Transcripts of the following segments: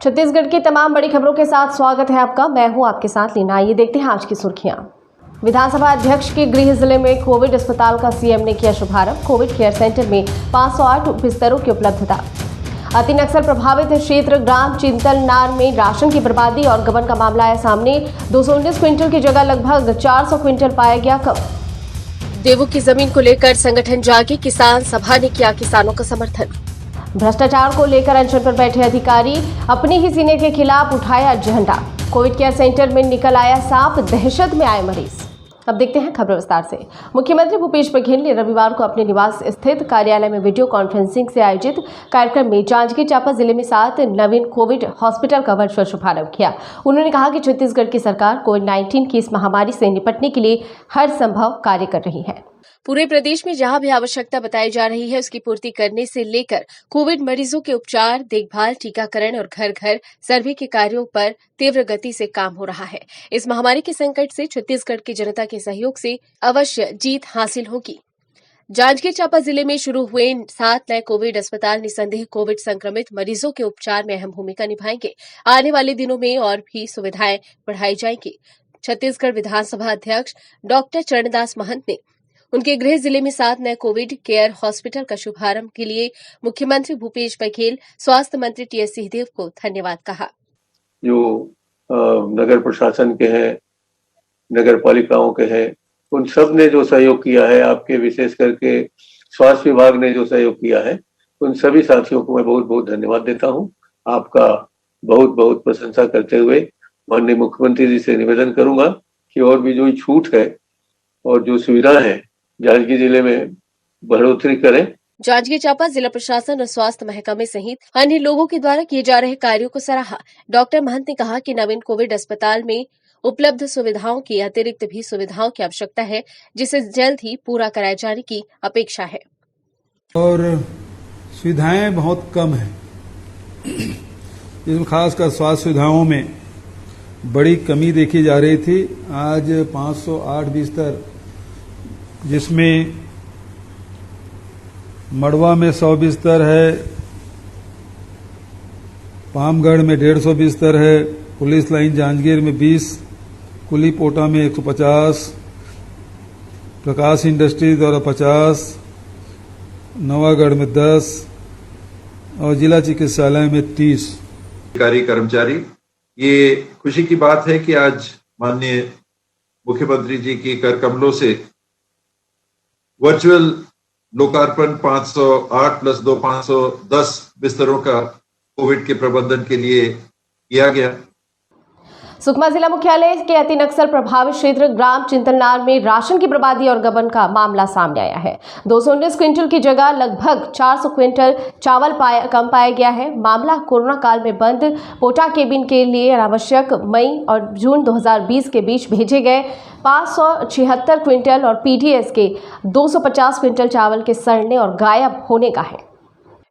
छत्तीसगढ़ की तमाम बड़ी खबरों के साथ स्वागत है आपका। मैं हूं आपके साथ लीना। ये देखते हैं आज की सुर्खियां। विधानसभा अध्यक्ष के गृह जिले में कोविड अस्पताल का सीएम ने किया शुभारंभ। कोविड केयर सेंटर में 508 बिस्तरों की उपलब्धता। अति नक्सल प्रभावित क्षेत्र ग्राम चिंतलनार में राशन की बर्बादी और गबन का मामला आया सामने। 219 क्विंटल की जगह लगभग 400 क्विंटल पाया गया कम। देवों की जमीन को लेकर संगठन जागे किसान सभा ने किया किसानों का समर्थन। भ्रष्टाचार को लेकर अनशन पर बैठे अधिकारी अपने ही सीने के खिलाफ उठाया झंडा। कोविड केयर सेंटर में निकल आया सांप, दहशत में आए मरीज। अब देखते हैं खबर विस्तार से। मुख्यमंत्री भूपेश बघेल ने रविवार को अपने निवास स्थित कार्यालय में वीडियो कॉन्फ्रेंसिंग से आयोजित कार्यक्रम में जांजगीर चांपा जिले में 7 नवीन कोविड हॉस्पिटल का वर्चुअल शुभारंभ किया। उन्होंने कहा कि छत्तीसगढ़ की सरकार कोविड-19 की इस महामारी से निपटने के लिए हर संभव कार्य कर रही है। पूरे प्रदेश में जहां भी आवश्यकता बताई जा रही है उसकी पूर्ति करने से लेकर कोविड मरीजों के उपचार, देखभाल, टीकाकरण और घर घर सर्वे के कार्यों पर तीव्र गति से काम हो रहा है। इस महामारी के संकट से छत्तीसगढ़ की जनता के सहयोग से अवश्य जीत हासिल होगी। जांजगीर चांपा जिले में शुरू हुए 7 नए कोविड अस्पताल निसंदेह कोविड संक्रमित मरीजों के उपचार में अहम भूमिका निभाएंगे। आने वाले दिनों में और भी सुविधाएं बढ़ाई जाएंगी। छत्तीसगढ़ विधानसभा अध्यक्ष डॉक्टर चरणदास महंत ने उनके गृह जिले में 7 नए कोविड केयर हॉस्पिटल का शुभारंभ के लिए मुख्यमंत्री भूपेश बघेल, स्वास्थ्य मंत्री टीएस सिंहदेव को धन्यवाद कहा। जो नगर प्रशासन के हैं, नगर पालिकाओं के हैं, उन सब ने जो सहयोग किया है, आपके विशेष करके स्वास्थ्य विभाग ने जो सहयोग किया है, उन सभी साथियों को मैं बहुत बहुत धन्यवाद देता हूं। आपका बहुत बहुत प्रशंसा करते हुए माननीय मुख्यमंत्री जी से निवेदन करूंगा कि और भी जो छूट है और जो सुविधा है जांजगीर जिले में बढ़ोतरी करें। जांजगीर चांपा जिला प्रशासन और स्वास्थ्य महकमे सहित अन्य लोगों के द्वारा किए जा रहे कार्यों को सराहा। डॉक्टर महंत ने कहा कि नवीन कोविड अस्पताल में उपलब्ध सुविधाओं की अतिरिक्त भी सुविधाओं की आवश्यकता है, जिसे जल्द ही पूरा कराए जाने की अपेक्षा है। और सुविधाएं बहुत कम है, इसमें खासकर स्वास्थ्य सुविधाओं में बड़ी कमी देखी जा रही थी। आज 508 बिस्तर, जिसमें मड़वा में 100 बिस्तर है, पामगढ़ में 150 बिस्तर है, पुलिस लाइन जांजगीर में 20, कुली पोटा में 150, प्रकाश इंडस्ट्रीज द्वारा 50, नवागढ़ में 10 और जिला चिकित्सालय में 30 अधिकारी कर्मचारी। ये खुशी की बात है कि आज माननीय मुख्यमंत्री जी की कर कमलों से वर्चुअल लोकार्पण 508 + 2 510 बिस्तरों का कोविड के प्रबंधन के लिए किया गया। सुकमा जिला मुख्यालय के अति नक्सल प्रभावित क्षेत्र ग्राम चिंतलनार में राशन की बर्बादी और गबन का मामला सामने आया है। 219 क्विंटल की जगह लगभग 400 क्विंटल चावल कम पाया गया है। मामला कोरोना काल में बंद पोटा केबिन के लिए अनावश्यक मई और जून 2020 के बीच भेजे गए 576 क्विंटल और पीडीएस के 250 क्विंटल चावल के सड़ने और गायब होने का है।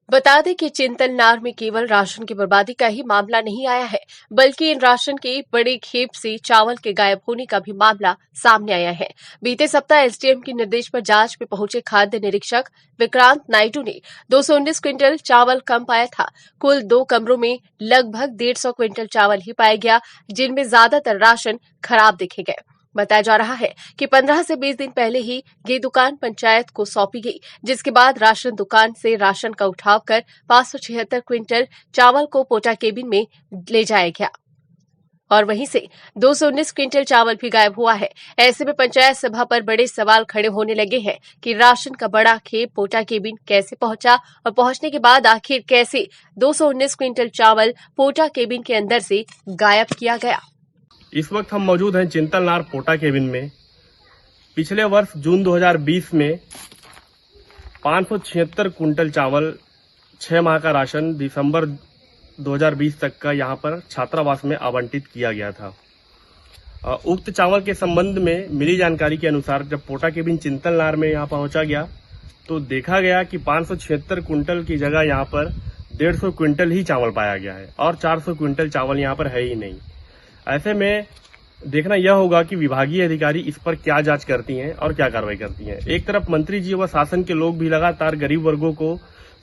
बता दें कि चिंतलनार में केवल राशन की बर्बादी का ही मामला नहीं आया है, बल्कि इन राशन के बड़े खेप से चावल के गायब होने का भी मामला सामने आया है। बीते सप्ताह एसडीएम के निर्देश पर जांच में पहुंचे खाद्य निरीक्षक विक्रांत नायडू ने 219 क्विंटल चावल कम पाया था। कुल 2 कमरों में लगभग 150 क्विंटल चावल ही पाया गया, जिनमें ज्यादातर राशन खराब देखे गए। बताया जा रहा है कि 15 से 20 दिन पहले ही ये दुकान पंचायत को सौंपी गई, जिसके बाद राशन दुकान से राशन का उठाव कर 576 क्विंटल चावल को पोटा केबिन में ले जाया गया और वहीं से 219 क्विंटल चावल भी गायब हुआ है। ऐसे में पंचायत सभा पर बड़े सवाल खड़े होने लगे हैं कि राशन का बड़ा खेप पोटा केबिन कैसे पहुंचा और पहुंचने के बाद आखिर कैसे 219 क्विंटल चावल पोटा केबिन के अंदर से गायब किया गया। इस वक्त हम मौजूद हैं चिंतलनार पोटा केबिन में। पिछले वर्ष जून 2020 में 576 कुंटल चावल, 6 माह का राशन दिसंबर 2020 तक का यहां पर छात्रावास में आवंटित किया गया था। उक्त चावल के संबंध में मिली जानकारी के अनुसार जब पोटा केबिन चिंतलनार में यहां पहुंचा गया तो देखा गया कि 576 कुंटल की जगह यहां पर 150 क्विंटल ही चावल पाया गया है और 400 क्विंटल चावल यहां पर है ही नहीं। ऐसे में देखना यह होगा कि विभागीय अधिकारी इस पर क्या जांच करती हैं और क्या कार्रवाई करती हैं। एक तरफ मंत्री जी व शासन के लोग भी लगातार गरीब वर्गों को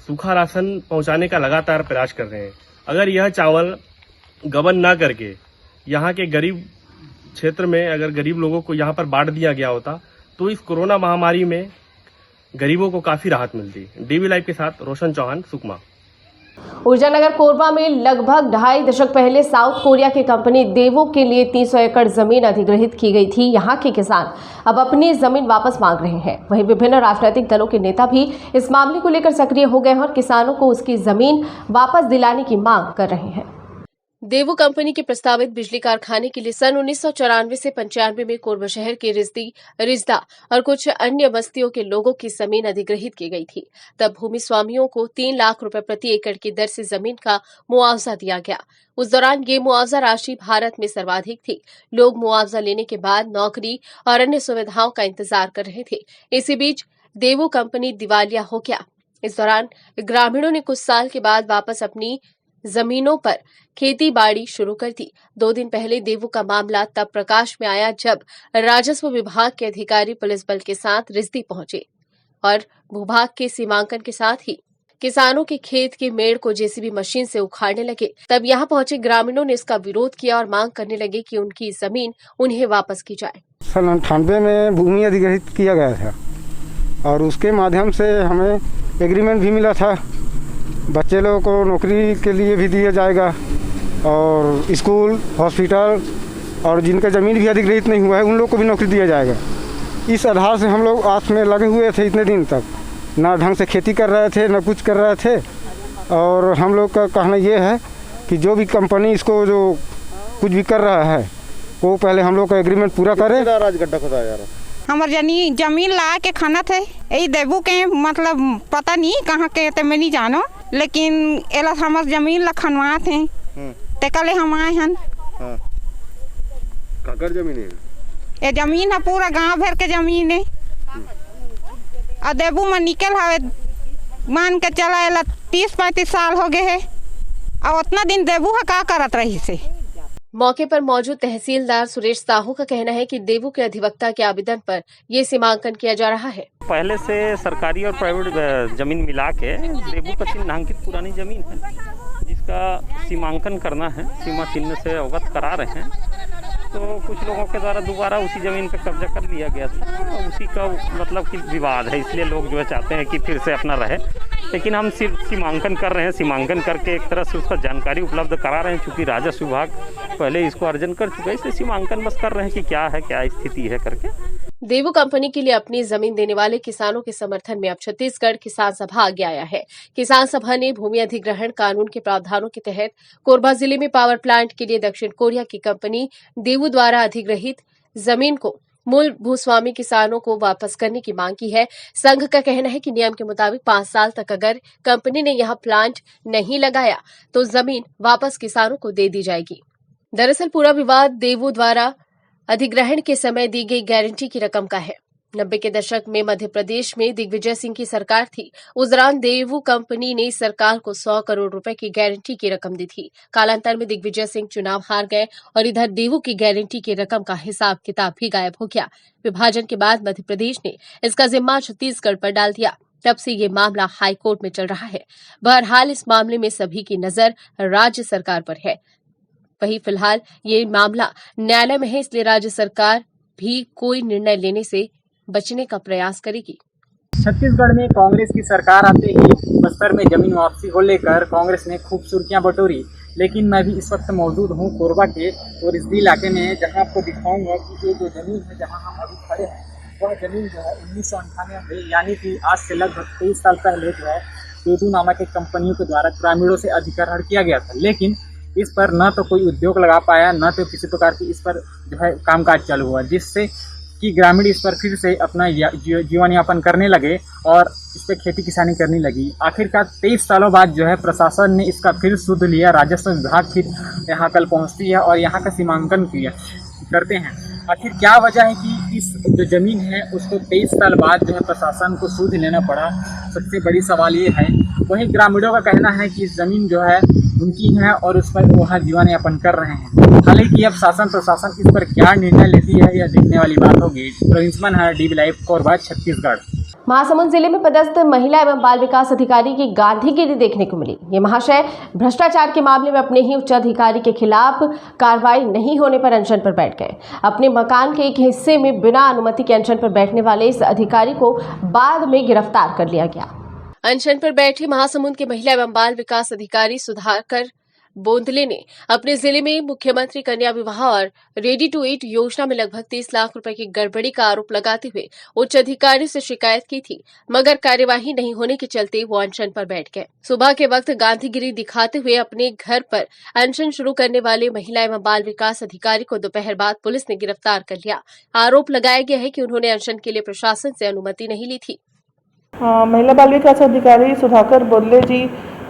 सूखा राशन पहुंचाने का लगातार प्रयास कर रहे हैं। अगर यह चावल गबन ना करके यहाँ के गरीब क्षेत्र में अगर गरीब लोगों को यहाँ पर बांट दिया गया होता तो इस कोरोना महामारी में गरीबों को काफी राहत मिलती। डीवी लाइव के साथ रोशन चौहान, सुकमा। ऊर्जानगर कोरबा में लगभग 2.5 दशक पहले साउथ कोरिया की कंपनी देवो के लिए 300 एकड़ जमीन अधिग्रहित की गई थी। यहां के किसान अब अपनी जमीन वापस मांग रहे हैं। वहीं विभिन्न राजनीतिक दलों के नेता भी इस मामले को लेकर सक्रिय हो गए हैं और किसानों को उसकी जमीन वापस दिलाने की मांग कर रहे हैं। देवो कंपनी के प्रस्तावित बिजली कारखाने के लिए सन 1994 से 95 में कोरबा शहर के रिजदा और कुछ अन्य बस्तियों के लोगों की जमीन अधिग्रहित की गई थी। तब भूमि स्वामियों को 3 लाख रुपए प्रति एकड़ की दर से जमीन का मुआवजा दिया गया। उस दौरान ये मुआवजा राशि भारत में सर्वाधिक थी। लोग मुआवजा लेने के बाद नौकरी और अन्य सुविधाओं का इंतजार कर रहे थे। इसी बीच देवो कंपनी दिवालिया हो गया। इस दौरान ग्रामीणों ने कुछ साल के बाद वापस अपनी जमीनों पर खेती बाड़ी शुरू कर दी। 2 दिन पहले देवो का मामला तब प्रकाश में आया जब राजस्व विभाग के अधिकारी पुलिस बल के साथ रिजदी पहुंचे और भूभाग के सीमांकन के साथ ही किसानों के खेत के मेड़ को जेसीबी मशीन से उखाड़ने लगे। तब यहां पहुंचे ग्रामीणों ने इसका विरोध किया और मांग करने लगे कि उनकी जमीन उन्हें वापस की जाए। सन 98 में भूमि अधिग्रहित किया गया था और उसके माध्यम से हमें एग्रीमेंट भी मिला था। बच्चे लोगों को नौकरी के लिए भी दिया जाएगा और स्कूल, हॉस्पिटल और जिनका ज़मीन भी अधिग्रहित नहीं हुआ है उन लोग को भी नौकरी दिया जाएगा। इस आधार से हम लोग आस में लगे हुए थे। इतने दिन तक ना ढंग से खेती कर रहे थे, ना कुछ कर रहे थे। और हम लोग का कहना ये है कि जो भी कंपनी इसको जो कुछ भी कर रहा है वो पहले हम लोग का एग्रीमेंट पूरा करे। हमार जमीन ला के खाना थे यही देवू के मतलब पता नहीं कहाँ के ते मैं नहीं जानो, लेकिन एला हमार जमीन ला खनवा थे तेकले हम आए हन। काकर जमीन है? ये जमीन है पूरा गांव भर के जमीन है। और देवू में निकल हवे मान के चला एला 30-35 साल हो गए है और उतना दिन देवू है का करत रही से। मौके पर मौजूद तहसीलदार सुरेश साहू का कहना है कि देवू के अधिवक्ता के आवेदन पर ये सीमांकन किया जा रहा है। पहले से सरकारी और प्राइवेट जमीन मिला के देवू का चिन्हांकित पुरानी जमीन है जिसका सीमांकन करना है, सीमा चिन्ह से अवगत करा रहे हैं। तो कुछ लोगों के द्वारा दोबारा उसी जमीन पर कब्जा कर लिया गया था और उसी का मतलब कि विवाद है, इसलिए लोग जो है चाहते हैं कि फिर से अपना रहे। लेकिन हम सिर्फ सीमांकन कर रहे हैं, सीमांकन करके एक तरह से उसका जानकारी उपलब्ध करा रहे हैं। चूँकि राजस्व विभाग पहले इसको अर्जन कर चुका है, इसलिए सीमांकन बस कर रहे हैं कि क्या है, क्या स्थिति है करके। देवू कंपनी के लिए अपनी जमीन देने वाले किसानों के समर्थन में अब छत्तीसगढ़ किसान सभा आगे आया है। किसान सभा ने भूमि अधिग्रहण कानून के प्रावधानों के तहत कोरबा जिले में पावर प्लांट के लिए दक्षिण कोरिया की कंपनी देवू द्वारा अधिग्रहित जमीन को मूल भूस्वामी किसानों को वापस करने की मांग की है। संघ का कहना है कि नियम के मुताबिक 5 साल तक अगर कंपनी ने यहां प्लांट नहीं लगाया तो जमीन वापस किसानों को दे दी जाएगी। दरअसल पूरा विवाद देवू द्वारा अधिग्रहण के समय दी गई गारंटी की रकम का है। 90 के दशक में मध्य प्रदेश में दिग्विजय सिंह की सरकार थी। उस दौरान देवू कंपनी ने सरकार को 100 करोड़ रुपए की गारंटी की रकम दी थी। कालांतर में दिग्विजय सिंह चुनाव हार गए और इधर देवू की गारंटी की रकम का हिसाब किताब भी गायब हो गया। विभाजन के बाद मध्य प्रदेश ने इसका जिम्मा छत्तीसगढ़ पर डाल दिया। तब से ये मामला हाईकोर्ट में चल रहा है। बहरहाल इस मामले में सभी की नजर राज्य सरकार पर है। वहीं फिलहाल ये मामला न्यायालय में है, इसलिए राज्य सरकार भी कोई निर्णय लेने से बचने का प्रयास करेगी। छत्तीसगढ़ में कांग्रेस की सरकार आते ही बस्तर में जमीन वापसी को लेकर कांग्रेस ने खूब सुर्खियां बटोरी। लेकिन मैं भी इस वक्त मौजूद हूं कोरबा के और इस इलाके में, जहां आपको दिखाऊंगा कि ये जो जमीन है जहां हम अभी खड़े हैं वह जमीन जो है 1998 में यानी कि आज से लगभग 23 साल पहले जो है देवू नामक एक कंपनियों के द्वारा ग्रामीणों से अधिग्रहण किया गया था। लेकिन इस पर न तो कोई उद्योग लगा पाया, न तो किसी प्रकार की इस पर जो है कामकाज चालू हुआ, जिससे कि ग्रामीण इस पर फिर से अपना जीवन यापन करने लगे और इस पर खेती किसानी करने लगी। आखिरकार 23 सालों बाद जो है प्रशासन ने इसका फिर सुध लिया। राजस्व विभाग फिर यहाँ कल पहुँचती है और यहाँ का सीमांकन करते हैं। आखिर क्या वजह है कि इस जो ज़मीन है उसको 23 साल बाद जो है प्रशासन को सूद लेना पड़ा? सबसे बड़ी सवाल ये है। वहीं ग्रामीणों का कहना है कि इस ज़मीन जो है उनकी है और उस पर वो जीवन यापन कर रहे हैं। हालांकि अब शासन प्रशासन इस पर क्या निर्णय लेती है यह देखने वाली बात होगी। प्रिंसिपल है डीवी लाइव कोरबा छत्तीसगढ़। महासमुंद जिले में पदस्थ महिला एवं बाल विकास अधिकारी की गांधीगिरी देखने को मिली। ये महाशय भ्रष्टाचार के मामले में अपने ही उच्च अधिकारी के खिलाफ कार्रवाई नहीं होने पर अनशन पर बैठ गए। अपने मकान के एक हिस्से में बिना अनुमति के अनशन पर बैठने वाले इस अधिकारी को बाद में गिरफ्तार कर लिया गया। अनशन पर बैठे महासमुंद के महिला एवं बाल विकास अधिकारी सुधाकर बोंदले ने अपने जिले में मुख्यमंत्री कन्या विवाह और रेडी टू ईट योजना में लगभग 30 लाख रुपए की गड़बड़ी का आरोप लगाते हुए उच्च अधिकारी से शिकायत की थी, मगर कार्यवाही नहीं होने के चलते वो अनशन पर बैठ गए। सुबह के वक्त गांधीगिरी दिखाते हुए अपने घर पर अनशन शुरू करने वाले महिला एवं बाल विकास अधिकारी को दोपहर बाद पुलिस ने गिरफ्तार कर लिया। आरोप लगाया गया है कि उन्होंने अनशन के लिए प्रशासन से अनुमति नहीं ली थी। महिला बाल विकास अधिकारी सुधाकर बोदले जी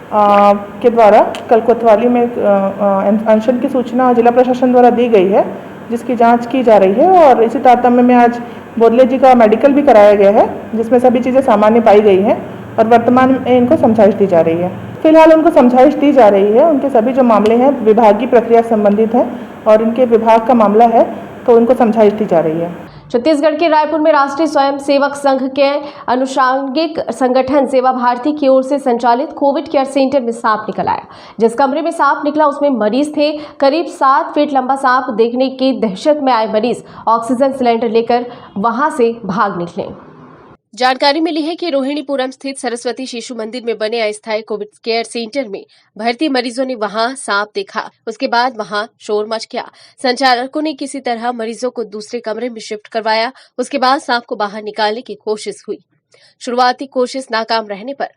के द्वारा कल कोतवाली में अनशन की सूचना जिला प्रशासन द्वारा दी गई है, जिसकी जांच की जा रही है और इसी तारतम्य में आज बोदले जी का मेडिकल भी कराया गया है, जिसमें सभी चीज़ें सामान्य पाई गई हैं और वर्तमान में इनको समझाइश दी जा रही है। फिलहाल उनको समझाइश दी जा रही है। उनके सभी जो मामले हैं विभागीय प्रक्रिया संबंधित हैं और इनके विभाग का मामला है, तो उनको समझाइश दी जा रही है। छत्तीसगढ़ के रायपुर में राष्ट्रीय स्वयं सेवक संघ के अनुषांगिक संगठन सेवा भारती की ओर से संचालित कोविड केयर सेंटर में सांप निकल आया। जिस कमरे में सांप निकला उसमें मरीज थे। करीब 7 फीट लंबा सांप देखने की दहशत में आए मरीज ऑक्सीजन सिलेंडर लेकर वहां से भाग निकले। जानकारी मिली है कि रोहिणीपुरम स्थित सरस्वती शिशु मंदिर में बने अस्थायी कोविड केयर सेंटर में भर्ती मरीजों ने वहां सांप देखा। उसके बाद वहां शोर मच गया। संचालकों ने किसी तरह मरीजों को दूसरे कमरे में शिफ्ट करवाया। उसके बाद सांप को बाहर निकालने की कोशिश हुई। शुरुआती कोशिश नाकाम रहने पर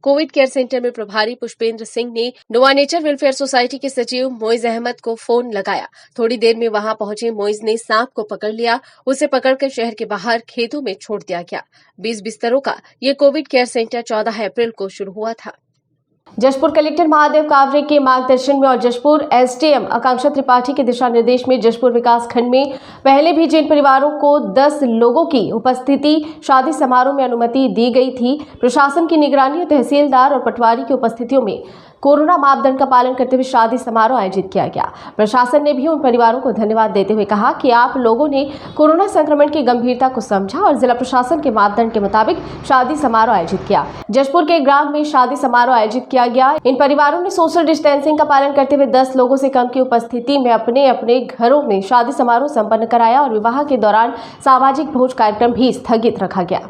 कोविड केयर सेंटर में प्रभारी पुष्पेंद्र सिंह ने नोवा नेचर वेलफेयर सोसाइटी के सचिव मोइज अहमद को फोन लगाया। थोड़ी देर में वहां पहुंचे मोइज ने सांप को पकड़ लिया। उसे पकड़कर शहर के बाहर खेतों में छोड़ दिया गया। 20 बिस्तरों का ये कोविड केयर सेंटर 14 अप्रैल को शुरू हुआ था। जशपुर कलेक्टर महादेव कावरे के मार्गदर्शन में और जशपुर एसडीएम आकांक्षा त्रिपाठी के दिशा निर्देश में जशपुर विकास खंड में पहले भी जिन परिवारों को 10 लोगों की उपस्थिति शादी समारोह में अनुमति दी गई थी, प्रशासन की निगरानी और तहसीलदार और पटवारी की उपस्थितियों में कोरोना मापदंड का पालन करते हुए शादी समारोह आयोजित किया गया। प्रशासन ने भी उन परिवारों को धन्यवाद देते हुए कहा कि आप लोगों ने कोरोना संक्रमण की गंभीरता को समझा और जिला प्रशासन के मापदंड के मुताबिक शादी समारोह आयोजित किया। जशपुर के ग्राम में शादी समारोह आयोजित किया गया। इन परिवारों ने सोशल डिस्टेंसिंग का पालन करते हुए 10 लोगों से कम की उपस्थिति में अपने अपने घरों में शादी समारोह संपन्न कराया और विवाह के दौरान सामाजिक भोज कार्यक्रम भी स्थगित रखा गया।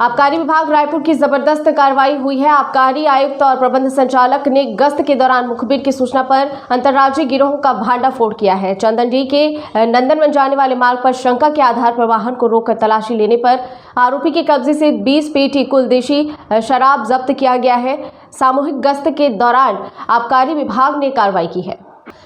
आबकारी विभाग रायपुर की जबरदस्त कार्रवाई हुई है। आबकारी आयुक्त और प्रबंध संचालक ने गश्त के दौरान मुखबिर की सूचना पर अंतर्राज्यीय गिरोह का भांडाफोड़ किया है। चंदनडी के नंदनवन जाने वाले मार्ग पर शंका के आधार पर वाहन को रोककर तलाशी लेने पर आरोपी के कब्जे से 20 पेटी कुल देशी शराब जब्त किया गया है। सामूहिक गश्त के दौरान आबकारी विभाग ने कार्रवाई की है।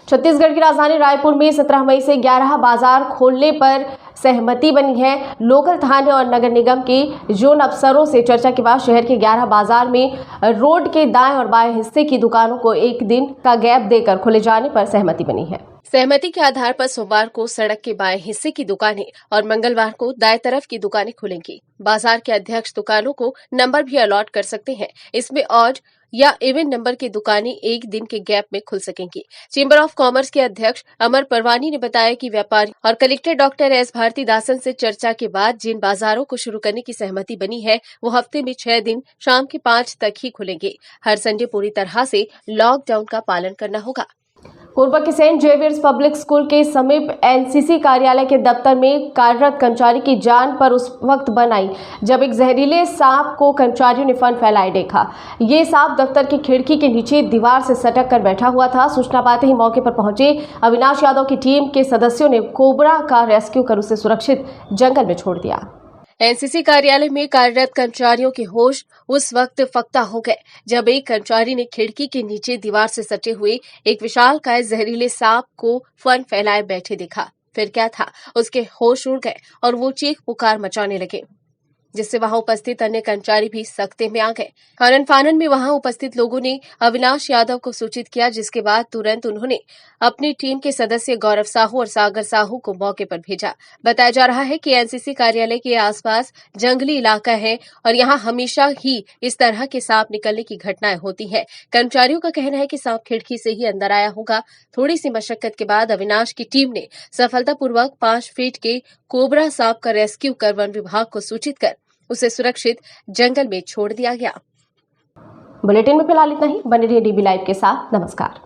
छत्तीसगढ़ की राजधानी रायपुर में 17 मई से 11 बाजार खोलने पर सहमति बनी है। लोकल थाने और नगर निगम के जोन अफसरों से चर्चा के बाद शहर के 11 बाजार में रोड के दाएं और बाएं हिस्से की दुकानों को एक दिन का गैप देकर खोले जाने पर सहमति बनी है। सहमति के आधार पर सोमवार को सड़क के बाएं हिस्से की दुकानें और मंगलवार को दाएं तरफ की दुकानें खुलेंगी। बाजार के अध्यक्ष दुकानों को नंबर भी अलॉट कर सकते हैं। इसमें ऑड या इवन नंबर की दुकानें एक दिन के गैप में खुल सकेंगी। चेंबर ऑफ कॉमर्स के अध्यक्ष अमर परवानी ने बताया कि व्यापारी और कलेक्टर डॉक्टर एस भारतीदासन से चर्चा के बाद जिन बाजारों को शुरू करने की सहमति बनी है वो हफ्ते में 6 दिन शाम के 5 तक ही खुलेंगे। हर संडे पूरी तरह से लॉकडाउन का पालन करना होगा। कोरबा के सेंट जेवियर्स पब्लिक स्कूल के समीप एनसीसी कार्यालय के दफ्तर में कार्यरत कर्मचारी की जान पर उस वक्त बन आई जब एक जहरीले सांप को कर्मचारियों ने फन फैलाए देखा। ये सांप दफ्तर की खिड़की के नीचे दीवार से सटक कर बैठा हुआ था। सूचना पाते ही मौके पर पहुंचे अविनाश यादव की टीम के सदस्यों ने कोबरा का रेस्क्यू कर उसे सुरक्षित जंगल में छोड़ दिया। एनसीसी कार्यालय में कार्यरत कर्मचारियों के होश उस वक्त फक्ता हो गए जब एक कर्मचारी ने खिड़की के नीचे दीवार से सटे हुए एक विशालकाय जहरीले सांप को फन फैलाए बैठे देखा। फिर क्या था, उसके होश उड़ गए और वो चीख पुकार मचाने लगे, जिससे वहां उपस्थित अन्य कर्मचारी भी सख्ते में आ गए। आनन फानन में वहां उपस्थित लोगों ने अविनाश यादव को सूचित किया, जिसके बाद तुरंत उन्होंने अपनी टीम के सदस्य गौरव साहू और सागर साहू को मौके पर भेजा। बताया जा रहा है कि एनसीसी कार्यालय के आसपास जंगली इलाका है और यहां हमेशा ही इस तरह के सांप निकलने की घटनाएं होती हैं। कर्मचारियों का कहना है कि सांप खिड़की से ही अंदर आया होगा। थोड़ी सी मशक्कत के बाद अविनाश की टीम ने सफलतापूर्वक 5 फीट के कोबरा सांप का रेस्क्यू कर वन विभाग को सूचित कर उसे सुरक्षित जंगल में छोड़ दिया गया। बुलेटिन में फिलहाल इतना ही। बने रहिए DB लाइव के साथ। नमस्कार।